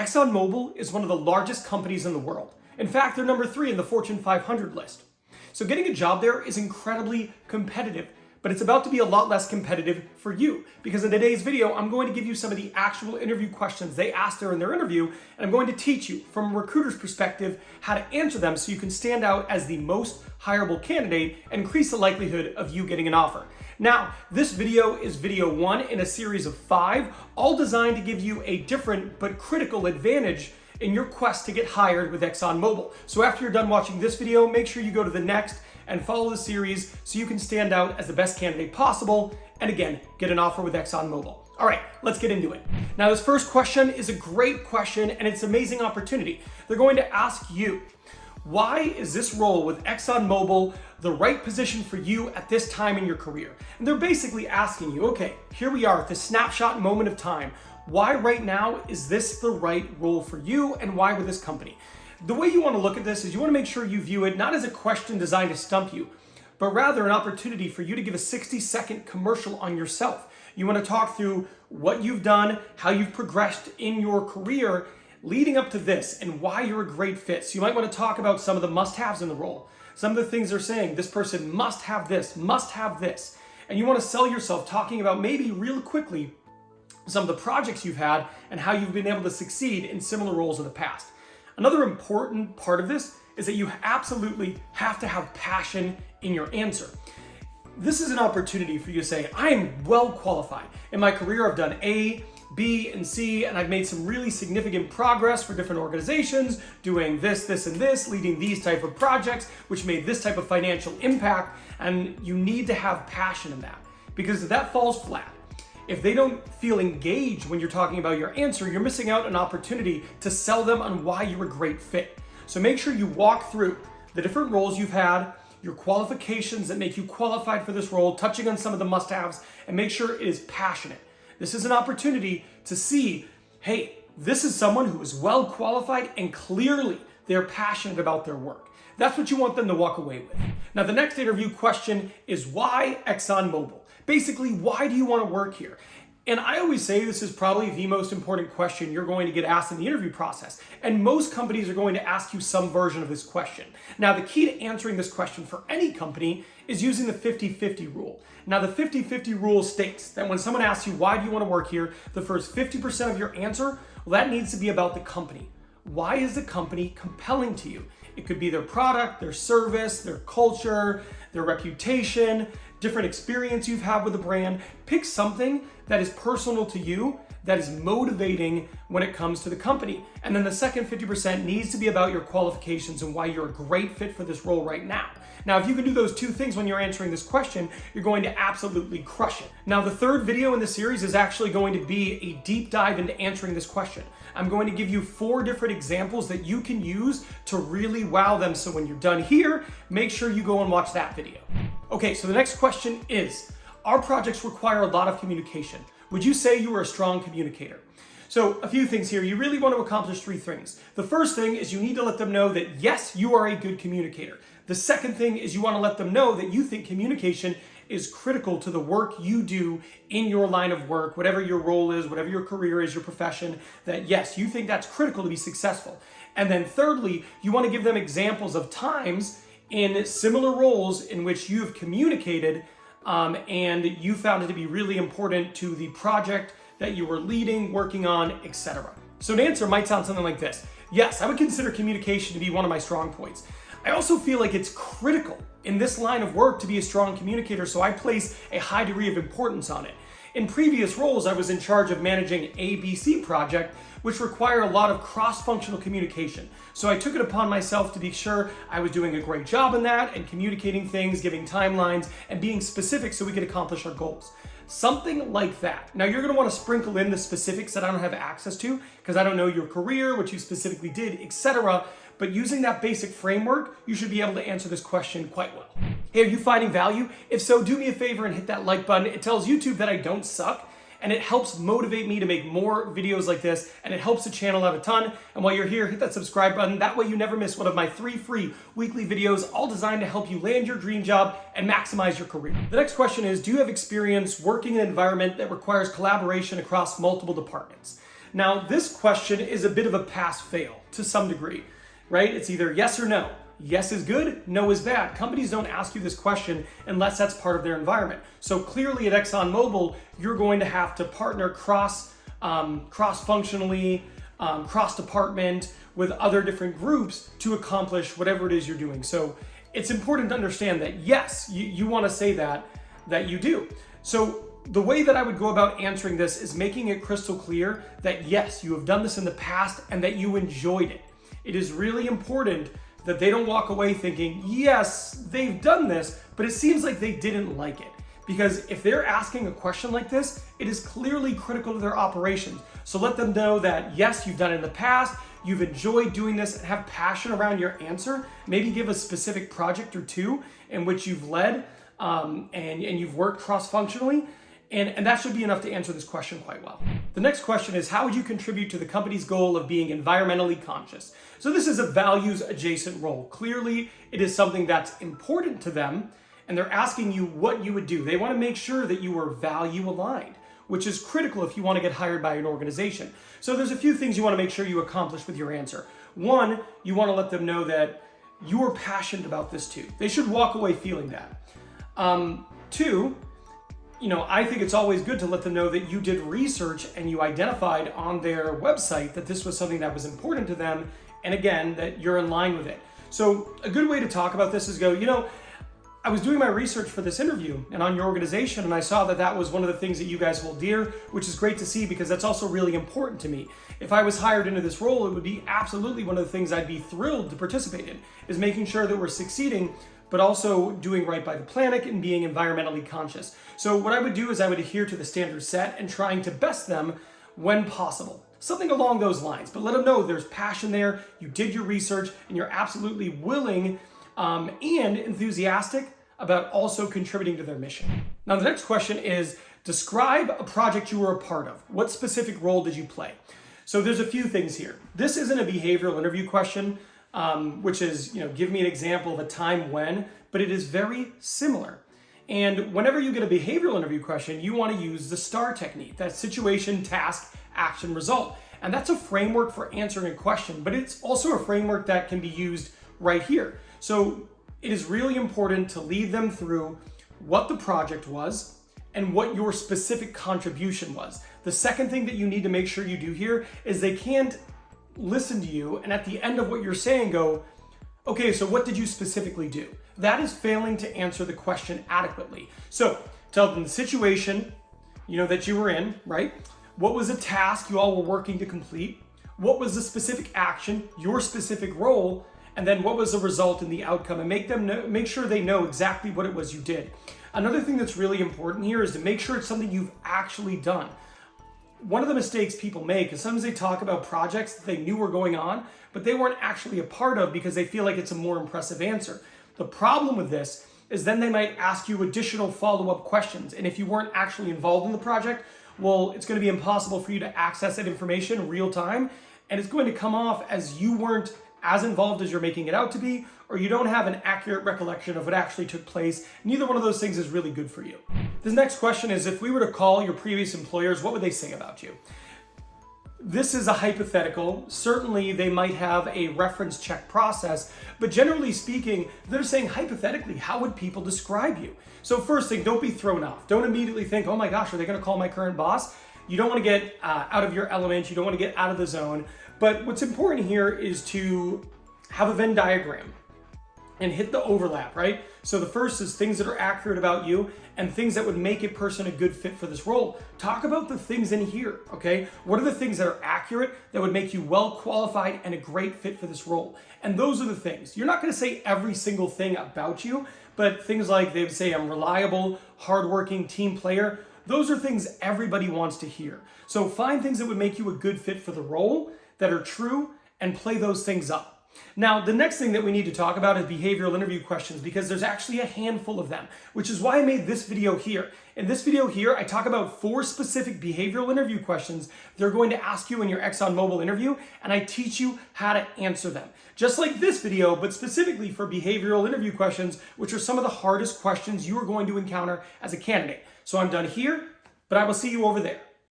ExxonMobil is one of the largest companies in the world. In fact, they're number 3 in the Fortune 500 list. So getting a job there is incredibly competitive, but it's about to be a lot less competitive for you, because in today's video, I'm going to give you some of the actual interview questions they asked there in their interview, and I'm going to teach you from a recruiter's perspective how to answer them so you can stand out as the most hireable candidate and increase the likelihood of you getting an offer. Now, this video is video 1 in a series of 5, all designed to give you a different but critical advantage in your quest to get hired with ExxonMobil. So after you're done watching this video, make sure you go to the next and follow the series so you can stand out as the best candidate possible and again, get an offer with ExxonMobil. All right, let's get into it. Now, this first question is a great question and it's an amazing opportunity. They're going to ask you, why is this role with ExxonMobil the right position for you at this time in your career? And they're basically asking you, okay, here we are at this snapshot moment of time. Why right now is this the right role for you and why with this company? The way you want to look at this is you want to make sure you view it not as a question designed to stump you, but rather an opportunity for you to give a 60-second commercial on yourself. You want to talk through what you've done, how you've progressed in your career leading up to this, and why you're a great fit. So you might want to talk about some of the must-haves in the role. Some of the things they're saying, this person must have this, must have this. And you want to sell yourself talking about maybe real quickly some of the projects you've had and how you've been able to succeed in similar roles in the past. Another important part of this is that you absolutely have to have passion in your answer. This is an opportunity for you to say, I am well qualified. In my career, I've done A, B, and C, and I've made some really significant progress for different organizations, doing this, this, and this, leading these type of projects, which made this type of financial impact, and you need to have passion in that. Because if that falls flat, if they don't feel engaged when you're talking about your answer, you're missing out an opportunity to sell them on why you're a great fit. So make sure you walk through the different roles you've had, your qualifications that make you qualified for this role, touching on some of the must-haves, and make sure it is passionate. This is an opportunity to see, hey, this is someone who is well qualified and clearly they're passionate about their work. That's what you want them to walk away with. Now, the next interview question is why ExxonMobil? Basically, why do you want to work here? And I always say this is probably the most important question you're going to get asked in the interview process. And most companies are going to ask you some version of this question. Now, the key to answering this question for any company is using the 50-50 rule. Now, the 50-50 rule states that when someone asks you, why do you want to work here? The first 50% of your answer, well, that needs to be about the company. Why is the company compelling to you? It could be their product, their service, their culture, their reputation, different experience you've had with the brand. Pick something that is personal to you, that is motivating when it comes to the company. And then the second 50% needs to be about your qualifications and why you're a great fit for this role right now. Now, if you can do those two things when you're answering this question, you're going to absolutely crush it. Now, the third video in the series is actually going to be a deep dive into answering this question. I'm going to give you 4 different examples that you can use to really wow them. So when you're done here, make sure you go and watch that video. Okay, so the next question is, our projects require a lot of communication. Would you say you are a strong communicator? So a few things here. You really want to accomplish 3 things. The first thing is you need to let them know that yes, you are a good communicator. The second thing is you want to let them know that you think communication is critical to the work you do in your line of work, whatever your role is, whatever your career is, your profession, that yes, you think that's critical to be successful. And then thirdly, you want to give them examples of times in similar roles in which you've communicated and you found it to be really important to the project that you were leading, working on, etc. So an answer might sound something like this. Yes, I would consider communication to be one of my strong points. I also feel like it's critical in this line of work to be a strong communicator, so I place a high degree of importance on it. In previous roles, I was in charge of managing an ABC project, which required a lot of cross-functional communication. So I took it upon myself to be sure I was doing a great job in that and communicating things, giving timelines, and being specific so we could accomplish our goals. Something like that. Now, you're going to want to sprinkle in the specifics that I don't have access to because I don't know your career, what you specifically did, etc. But using that basic framework, you should be able to answer this question quite well. Hey, are you finding value? If so, do me a favor and hit that like button. It tells YouTube that I don't suck, and it helps motivate me to make more videos like this, and it helps the channel out a ton. And while you're here, hit that subscribe button. That way you never miss one of my 3 free weekly videos, all designed to help you land your dream job and maximize your career. The next question is, do you have experience working in an environment that requires collaboration across multiple departments? Now, this question is a bit of a pass-fail to some degree, right? It's either yes or no. Yes is good, no is bad. Companies don't ask you this question unless that's part of their environment. So clearly at ExxonMobil, you're going to have to partner cross-functionally, cross-department with other different groups to accomplish whatever it is you're doing. So it's important to understand that yes, you want to say that you do. So the way that I would go about answering this is making it crystal clear that yes, you have done this in the past and that you enjoyed it. It is really important that they don't walk away thinking, yes, they've done this, but it seems like they didn't like it. Because if they're asking a question like this, it is clearly critical to their operations. So let them know that yes, you've done it in the past, you've enjoyed doing this and have passion around your answer. Maybe give a specific project or two in which you've led and you've worked cross-functionally. And that should be enough to answer this question quite well. The next question is, how would you contribute to the company's goal of being environmentally conscious? So this is a values adjacent role. Clearly, it is something that's important to them, and they're asking you what you would do. They want to make sure that you are value aligned, which is critical if you want to get hired by an organization. So there's a few things you want to make sure you accomplish with your answer. One, you want to let them know that you are passionate about this too. They should walk away feeling that. Two, I think it's always good to let them know that you did research and you identified on their website that this was something that was important to them, and again, that you're in line with it. So a good way to talk about this is go, I was doing my research for this interview and on your organization, and I saw that that was one of the things that you guys hold dear, which is great to see because that's also really important to me. If I was hired into this role, it would be absolutely one of the things I'd be thrilled to participate in, is making sure that we're succeeding, but also doing right by the planet and being environmentally conscious. So what I would do is I would adhere to the standards set and trying to best them when possible. Something along those lines, but let them know there's passion there, you did your research, and you're absolutely willing and enthusiastic about also contributing to their mission. Now the next question is, describe a project you were a part of. What specific role did you play? So there's a few things here. This isn't a behavioral interview question, which is, give me an example of a time when, but it is very similar. And whenever you get a behavioral interview question, you want to use the STAR technique, that situation, task, action, result. And that's a framework for answering a question, but it's also a framework that can be used right here. So it is really important to lead them through what the project was and what your specific contribution was. The second thing that you need to make sure you do here is they can't listen to you and at the end of what you're saying go, okay, so what did you specifically do? That is failing to answer the question adequately. So tell them the situation, that you were in, right? What was a task you all were working to complete? What was the specific action, your specific role? And then what was the result and the outcome, and make sure they know exactly what it was you did. Another thing that's really important here is to make sure it's something you've actually done. One of the mistakes people make is sometimes they talk about projects that they knew were going on, but they weren't actually a part of because they feel like it's a more impressive answer. The problem with this is then they might ask you additional follow-up questions. And if you weren't actually involved in the project, well, it's going to be impossible for you to access that information real time. And it's going to come off as you weren't as involved as you're making it out to be, or you don't have an accurate recollection of what actually took place. Neither one of those things is really good for you. This next question is, if we were to call your previous employers, what would they say about you? This is a hypothetical. Certainly they might have a reference check process, but generally speaking, they're saying hypothetically, how would people describe you? So first thing, don't be thrown off. Don't immediately think, oh my gosh, are they gonna call my current boss? You don't wanna get out of your element. You don't wanna get out of the zone. But what's important here is to have a Venn diagram and hit the overlap, right? So the first is things that are accurate about you and things that would make a person a good fit for this role. Talk about the things in here, okay? What are the things that are accurate that would make you well qualified and a great fit for this role? And those are the things. You're not gonna say every single thing about you, but things like they would say, I'm reliable, hardworking, team player. Those are things everybody wants to hear. So find things that would make you a good fit for the role that are true and play those things up. Now, the next thing that we need to talk about is behavioral interview questions, because there's actually a handful of them, which is why I made this video here. In this video here, I talk about 4 specific behavioral interview questions they're going to ask you in your ExxonMobil interview, and I teach you how to answer them. Just like this video, but specifically for behavioral interview questions, which are some of the hardest questions you are going to encounter as a candidate. So I'm done here, but I will see you over there.